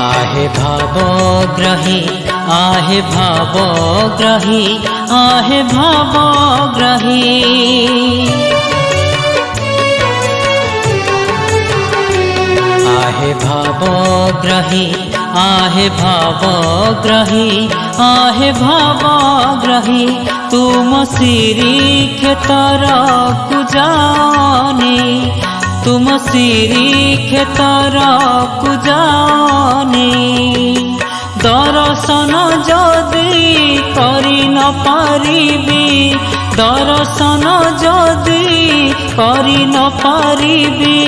आहे भावग्राही आहे भावग्राही आहे भावग्राही आहे भावग्राही आहे भावग्राही आहे भावग्राही तुम सिरी क्षेतर जाने तुम सिरी क्षेतर जाने दर्शन जदि करि न पारिबी दर्शन जदि करि न पारिबी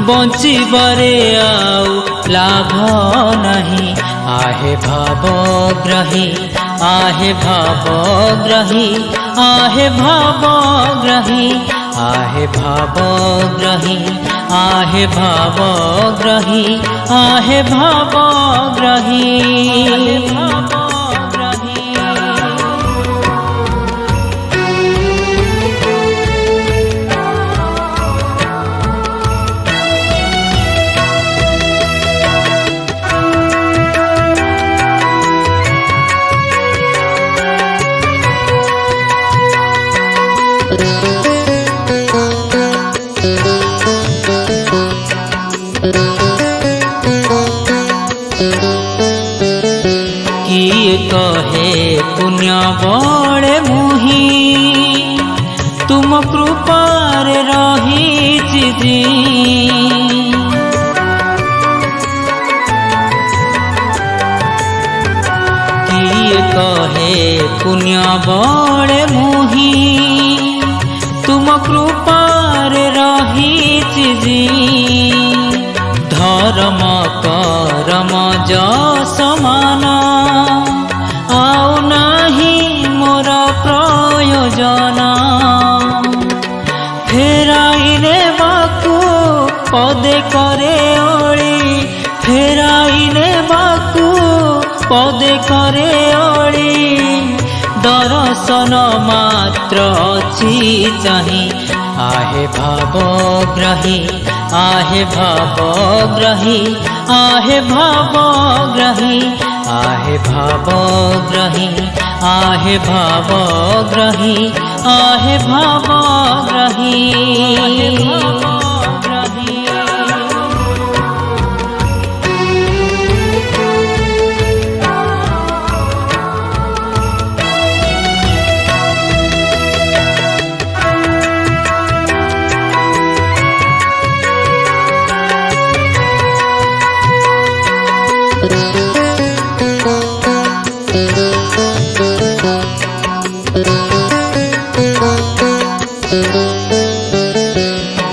बंचिबारे आउ लाभ नहीं आहे भावग्राही आहे भावग्राही आहे भावग्राही आहे भावग्राही आहे भावग्राही आहे भावग्राही किए कहे पुण्य बड़े मुही तुम कृपार रही जी किए कहे पुण्य बड़े मुही तुम कृपार रही जी धर्म करम जस मान आउ नाही मोर प्रयोजन फेराइले बाकू पदे करे ओळी फेराइले बाकू पदे करे ओळी दर्शन मात्र अछि चाही आहे भावग्राही आहे भावग्राही आहे भावग्राही आहे भावग्राही आहे भावग्राही आहे भावग्राही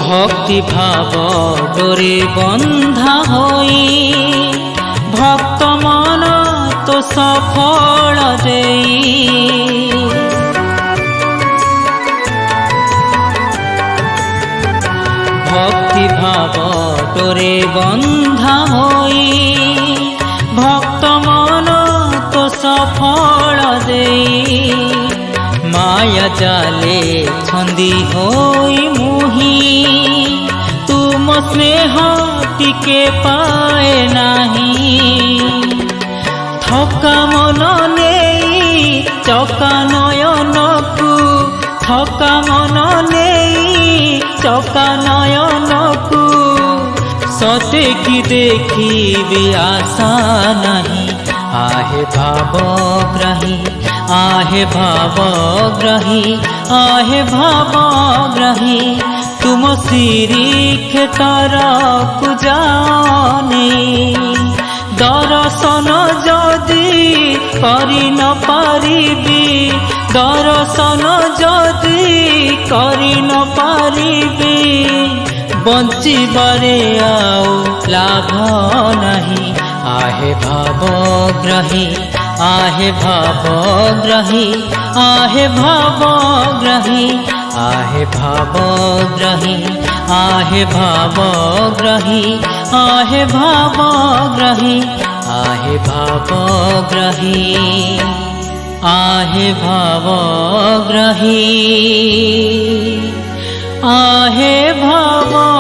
भक्ति भाव डोरे बंधा होई भक्त मन तो सफल देई भक्ति भाव डोरे बंधा होई भक्त मन तो सफल देई माया जाले छंदी होई मुही तुम स्नेह टिके पाए नहीं थका मन नहीं चका नयनकू थका मन नहीं चका नयनकू सते की देखी आशा नहीं आहे भावग्राही आहे भावग्राही आहे भावग्राही तुम सिरी क्षेतर जाने दर्शन जदि करि न पारिबी दर्शन जदि करि न पारिबी बंचिबारे आउ लाभ नहीं आहे भावग्राही आहे भावग्राही आहे भावग्राही आहे भावग्राही आहे भावग्राही आहे भावग्राही आहे भावग्राही आहे भावग्राही आहे भवग्रही।